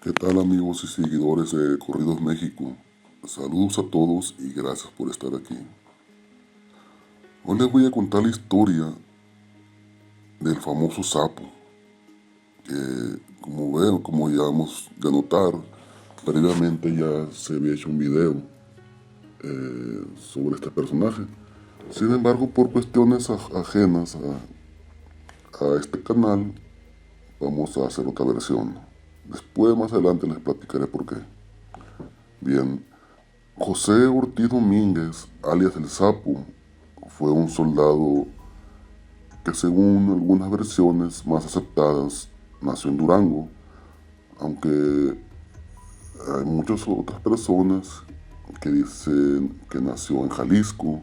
¿Qué tal amigos y seguidores de Corridos México? Saludos a todos y gracias por estar aquí. Hoy les voy a contar la historia del famoso sapo, que como ya hemos de notar, previamente ya se había hecho un video sobre este personaje. Sin embargo, por cuestiones ajenas a este canal, vamos a hacer otra versión. Después, más adelante, les platicaré por qué. Bien, José Ortiz Domínguez, alias El Sapo, fue un soldado que según algunas versiones más aceptadas nació en Durango, aunque hay muchas otras personas que dicen que nació en Jalisco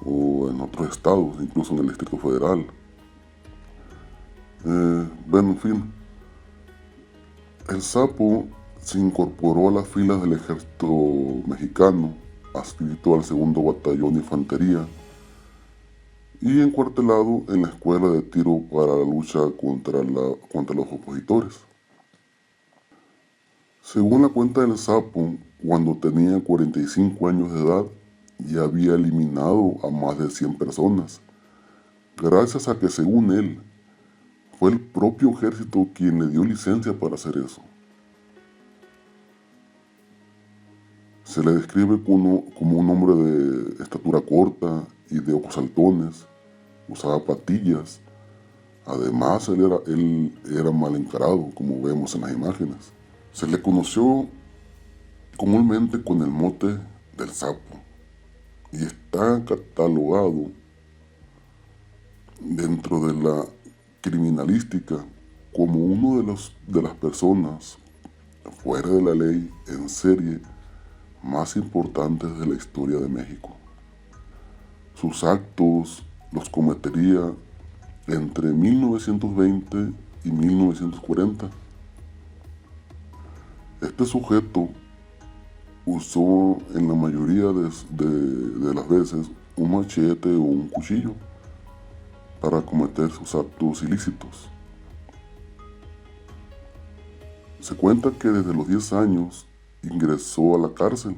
o en otros estados, incluso en el Distrito Federal. Bueno, en fin, El Sapo se incorporó a las filas del ejército mexicano, adscrito al segundo batallón de infantería y encuartelado en la escuela de tiro para la lucha contra los opositores. Según la cuenta del Sapo, cuando tenía 45 años de edad, ya había eliminado a más de 100 personas, gracias a que, según él, fue el propio ejército quien le dio licencia para hacer eso. Se le describe como un hombre de estatura corta y de ojos saltones, usaba patillas. Además, él era mal encarado, como vemos en las imágenes. Se le conoció comúnmente con el mote del Sapo y está catalogado dentro de la criminalística como uno de las personas fuera de la ley en serie más importantes de la historia de México. Sus actos los cometería entre 1920 y 1940. Este sujeto usó en la mayoría de las veces un machete o un cuchillo para cometer sus actos ilícitos. Se cuenta que desde los 10 años ingresó a la cárcel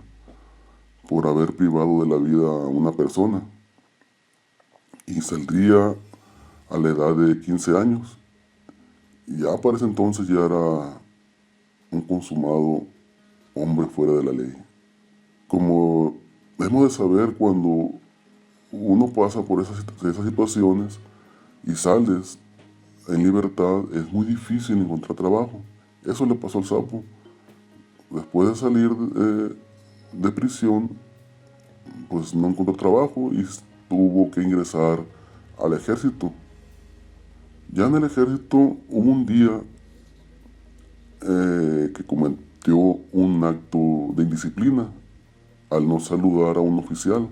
por haber privado de la vida a una persona y saldría a la edad de 15 años. Y ya para ese entonces ya era un consumado hombre fuera de la ley. Como debemos de saber, cuando uno pasa por esas situaciones y sales en libertad, es muy difícil encontrar trabajo. Eso le pasó al Sapo. Después de salir de prisión, pues no encontró trabajo y tuvo que ingresar al ejército. Ya en el ejército hubo un día que cometió un acto de indisciplina al no saludar a un oficial,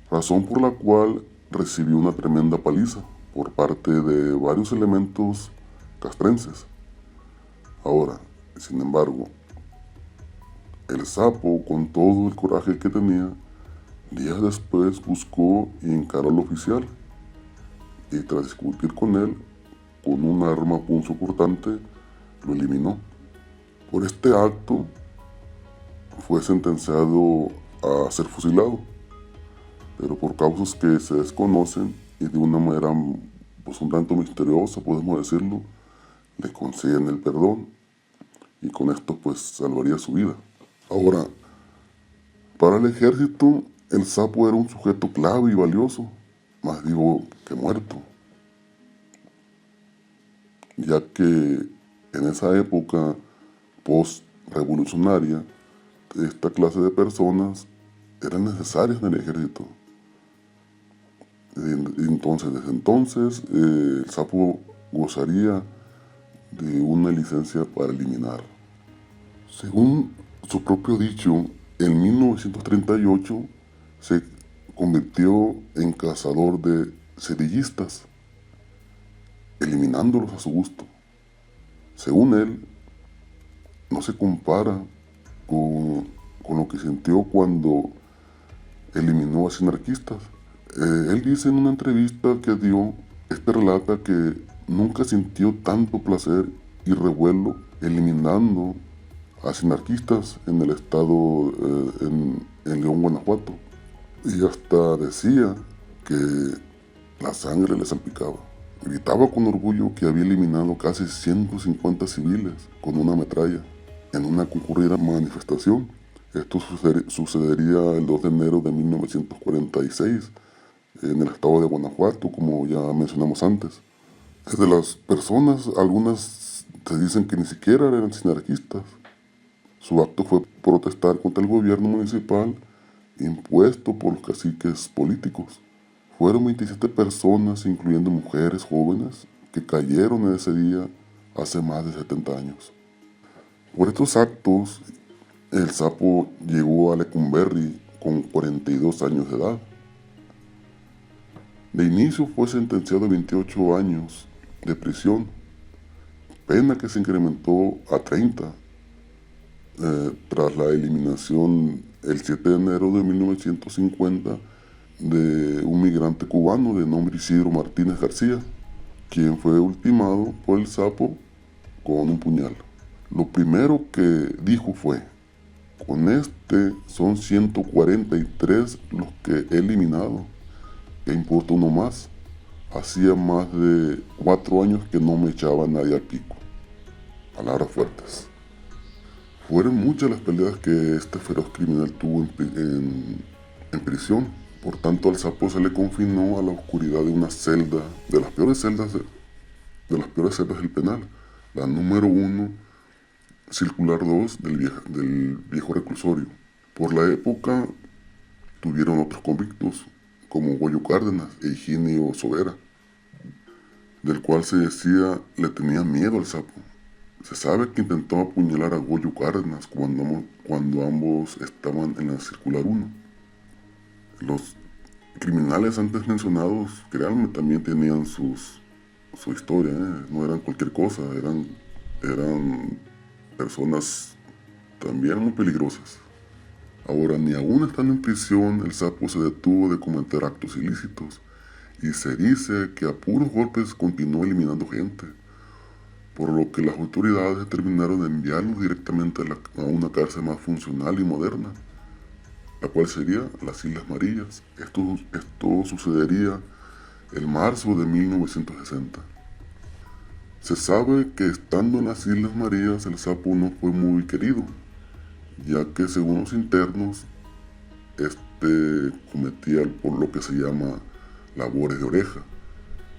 razón por la cual recibió una tremenda paliza por parte de varios elementos castrenses. Ahora, sin embargo, el Sapo, con todo el coraje que tenía, días después buscó y encaró al oficial y, tras discutir con él, con un arma punzocortante, lo eliminó. Por este acto fue sentenciado a ser fusilado, pero por causas que se desconocen y de una manera pues un tanto misteriosa, podemos decirlo, le conceden el perdón y con esto pues salvaría su vida. Ahora, para el ejército, el Sapo era un sujeto clave y valioso, más vivo que muerto, ya que en esa época post-revolucionaria, esta clase de personas eran necesarias en el ejército. Entonces, desde entonces, el Sapo gozaría de una licencia para eliminar. Según su propio dicho, en 1938 se convirtió en cazador de cerillistas, eliminándolos a su gusto. Según él, no se compara con lo que sintió cuando eliminó a anarquistas. Él dice en una entrevista que dio, relata que nunca sintió tanto placer y revuelo, eliminando a sinarquistas en el estado, en León, Guanajuato. Y hasta decía que la sangre le salpicaba. Gritaba con orgullo que había eliminado casi 150 civiles con una metralla en una concurrida manifestación. Esto sucedería el 2 de enero de 1946 en el estado de Guanajuato, como ya mencionamos antes. De las personas, algunas se dicen que ni siquiera eran sinarquistas. Su acto fue protestar contra el gobierno municipal impuesto por los caciques políticos. Fueron 27 personas, incluyendo mujeres jóvenes, que cayeron en ese día hace más de 70 años. Por estos actos, el sapo llegó a Lecumberri con 42 años de edad. De inicio fue sentenciado a 28 años de prisión, pena que se incrementó a 30 tras la eliminación el 7 de enero de 1950 de un migrante cubano de nombre Isidro Martínez García, quien fue ultimado por el sapo con un puñal. Lo primero que dijo fue: con este son 143 los que he eliminado, ¿qué importa uno más? Hacía más de 4 años que no me echaba nadie al pico. Palabras fuertes. Fueron muchas las peleas que este feroz criminal tuvo en prisión. Por tanto, al sapo se le confinó a la oscuridad de una celda, de las peores celdas del penal, la número 1, circular 2 del viejo reclusorio. Por la época tuvieron otros convictos, como Goyo Cárdenas e Higinio Sobera, del cual se decía le tenía miedo al sapo. Se sabe que intentó apuñalar a Goyo Cárdenas cuando ambos estaban en la circular 1. Los criminales antes mencionados, créanme, también tenían su historia, no eran cualquier cosa, eran personas también muy peligrosas. Ahora, ni aún estando en prisión, el sapo se detuvo de cometer actos ilícitos y se dice que a puros golpes continuó eliminando gente, por lo que las autoridades determinaron enviarlo directamente a una cárcel más funcional y moderna, la cual sería las Islas Marías. Esto sucedería en marzo de 1960. Se sabe que estando en las Islas Marías el sapo no fue muy querido, ya que según los internos, cometía por lo que se llama labores de oreja.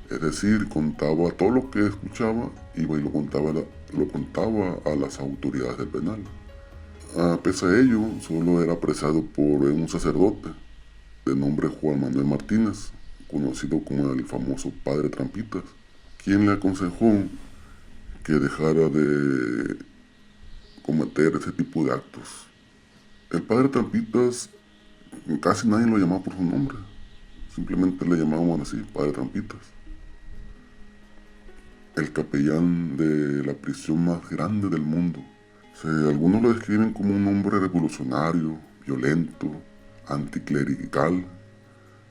Es decir, contaba todo lo que escuchaba, iba y lo contaba a las autoridades del penal. A pesar de ello, solo era apresado por un sacerdote de nombre Juan Manuel Martínez, conocido como el famoso Padre Trampitas, quien le aconsejó que dejara de cometer ese tipo de actos. El Padre Trampitas, casi nadie lo llamaba por su nombre, simplemente le llamaban así, Padre Trampitas. El capellán de la prisión más grande del mundo. Algunos lo describen como un hombre revolucionario, violento, anticlerical.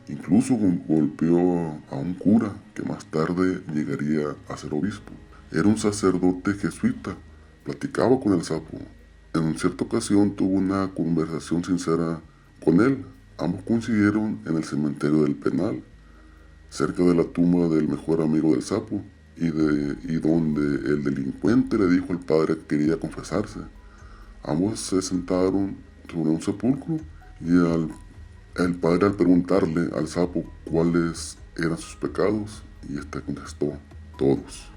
Incluso golpeó a un cura que más tarde llegaría a ser obispo. Era un sacerdote jesuita, platicaba con el sapo. En cierta ocasión tuvo una conversación sincera con él. Ambos coincidieron en el cementerio del penal, cerca de la tumba del mejor amigo del sapo, y donde el delincuente le dijo al padre que quería confesarse. Ambos se sentaron sobre un sepulcro y el padre, al preguntarle al sapo cuáles eran sus pecados, y este contestó: todos.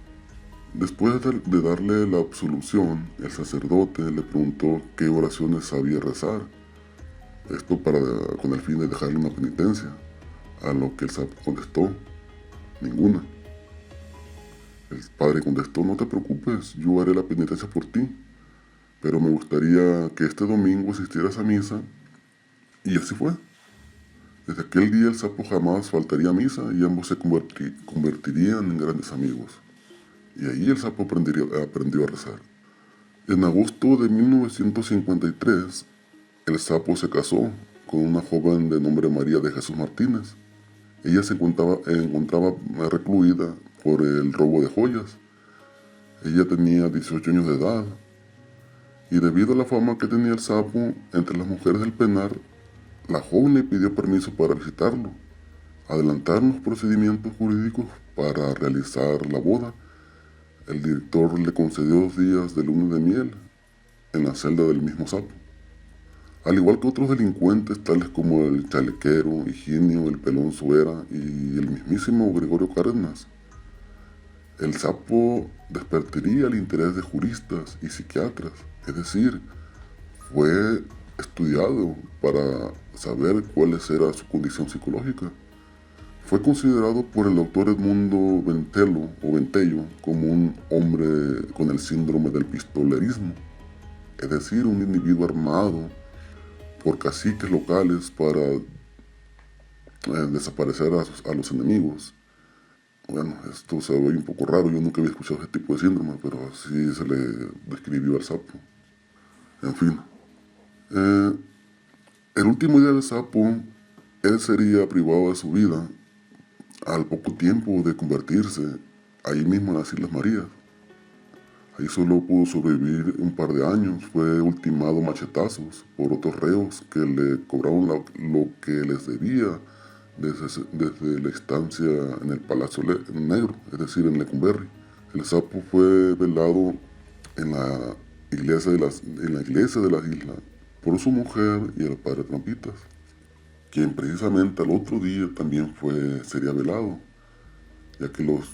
Después de darle la absolución, el sacerdote le preguntó qué oraciones sabía rezar, esto con el fin de dejarle una penitencia, a lo que el sapo contestó: ninguna. El padre contestó: no te preocupes, yo haré la penitencia por ti, pero me gustaría que este domingo asistieras a misa. Y así fue. Desde aquel día el sapo jamás faltaría a misa y ambos se convertirían en grandes amigos. Y ahí el sapo aprendió a rezar. En agosto de 1953, el sapo se casó con una joven de nombre María de Jesús Martínez. Ella se encontraba recluida por el robo de joyas. Ella tenía 18 años de edad y debido a la fama que tenía el sapo entre las mujeres del penar, la joven le pidió permiso para visitarlo, adelantar los procedimientos jurídicos para realizar la boda. El director le concedió 2 días de luna de miel en la celda del mismo sapo. Al igual que otros delincuentes tales como el chalequero, Higinio, el pelón Suera y el mismísimo Gregorio Cárdenas, el sapo despertaría el interés de juristas y psiquiatras, es decir, fue estudiado para saber cuál era su condición psicológica. Fue considerado por el doctor Edmundo Ventello como un hombre con el síndrome del pistolerismo, es decir, un individuo armado por caciques locales para desaparecer a los enemigos. Bueno, esto se ve un poco raro, yo nunca había escuchado ese tipo de síndrome, pero así se le describió al sapo. En fin, el último día del sapo, él sería privado de su vida al poco tiempo de convertirse ahí mismo en las Islas Marías. Ahí solo pudo sobrevivir un par de años, fue ultimado a machetazos por otros reos que le cobraron lo que les debía desde la estancia en el Palacio Negro, es decir, en Lecumberri. El sapo fue velado en la iglesia de las islas por su mujer y el padre Trampitas, quien precisamente al otro día también sería velado, ya que los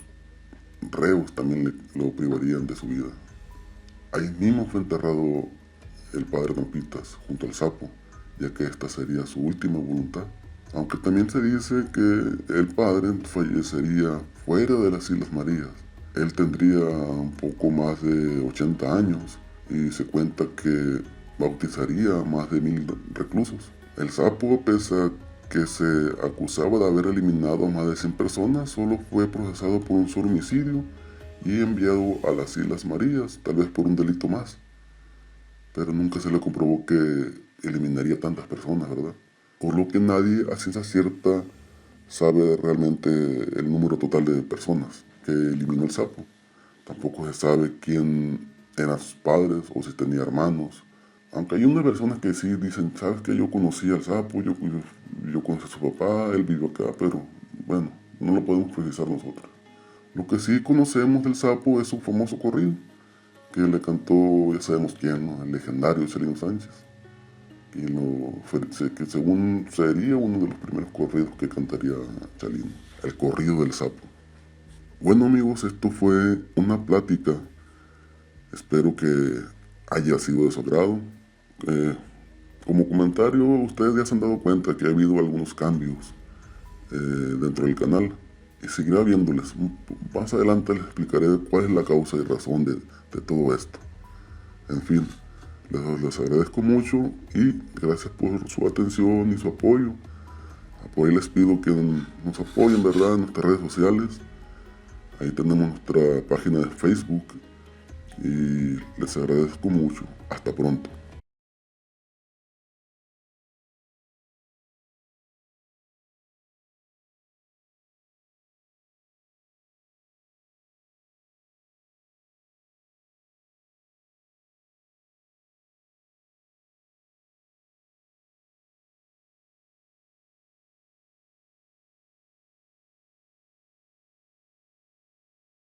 reos también lo privarían de su vida. Ahí mismo fue enterrado el padre Trampitas junto al sapo, ya que esta sería su última voluntad. Aunque también se dice que el padre fallecería fuera de las Islas Marías. Él tendría un poco más de 80 años y se cuenta que bautizaría a más de 1000 reclusos. El sapo, pese a que se acusaba de haber eliminado a más de 100 personas, solo fue procesado por un solo homicidio y enviado a las Islas Marías, tal vez por un delito más. Pero nunca se le comprobó que eliminaría tantas personas, ¿verdad? Por lo que nadie a ciencia cierta sabe realmente el número total de personas que eliminó el sapo. Tampoco se sabe quién eran sus padres o si tenía hermanos. Aunque hay unas personas que sí dicen, ¿sabes qué? Yo conocí al sapo, yo conocí a su papá, él vivió acá, pero bueno, no lo podemos precisar nosotros. Lo que sí conocemos del sapo es su famoso corrido, que le cantó, ya sabemos quién, ¿no? El legendario Chalino Sánchez. Que según sería uno de los primeros corridos que cantaría Chalino, el corrido del sapo. Bueno amigos, esto fue una plática, espero que haya sido de su agrado. Como comentario, ustedes ya se han dado cuenta que ha habido algunos cambios dentro del canal y seguirá viéndoles. Más adelante les explicaré cuál es la causa y razón de todo esto. En fin, les agradezco mucho y gracias por su atención y su apoyo. Por ahí les pido que nos apoyen, ¿verdad?, en nuestras redes sociales. Ahí tenemos nuestra página de Facebook y les agradezco mucho. Hasta pronto.